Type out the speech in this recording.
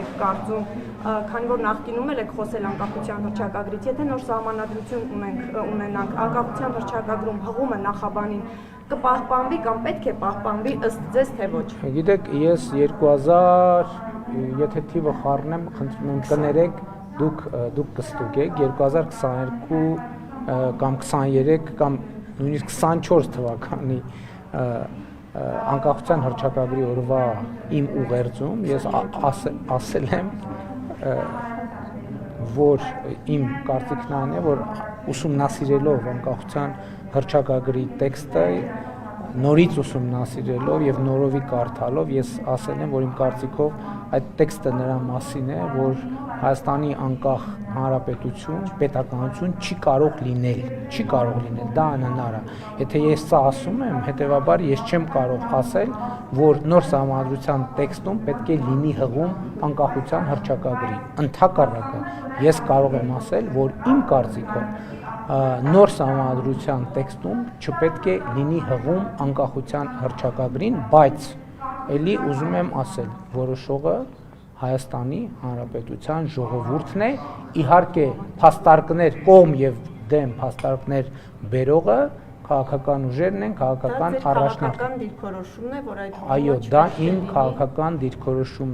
եք կարծում, քանի որ նախկինում եք խոսել անկախության հռչակագրից, եթե նոր սահմանադրություն ունենանք, անկախության հռչակագրում հղումը նախաբանին կպահպանվի կամ պետք է պահպանվի ըստ ձեզ, թե ոչ։ Գիտեք, ես 2000, եթե թիվը խառնեմ, խնդրում եմ կներեք, դուք կստուգեք 2022 կամ 23 կամ նույնիսկ 24 թվականի անկախության հռչակագրի օրվա իմ ուղերձում ես ասել եմ, որ իմ կարծիքն այն է, որ ուսումնասիրելով անկախության հռչակագրի տեքստը, նորից ուսումնասիրելով եւ նորովի կարդալով ես ասել եմ, որ իմ կարծիքով այդ տեքստը նրա մասին է, որ Հայաստանի անկախ հանրապետություն, պետականություն չի կարող լինել, դա անհնար է։ Եթե ես սա ասում եմ, հետեւաբար ես չեմ կարող ասել, որ նոր սահմանադրության տեքստում պետք է լինի հղում անկախության հռչակագրի։ Ընդհակառակը, ես կարող եմ ասել, որ իմ կարծիքով նոր սահմանադրության տեքստում չպետք է լինի հղում անկախության հռչակագրին, բայց ելի ուզում եմ ասել, որոշողը Հայաստանի Հանրապետության ժողովուրդն է, իհարկե փաստարկներ կողմ եւ դեմ փաստարկներ բերողը քաղաքական ուժերն են, քաղաքական առաջնորդները։ Դա դիրքորոշումն է, որ այդ այո, դա իմ քաղաքական դիրքորոշումն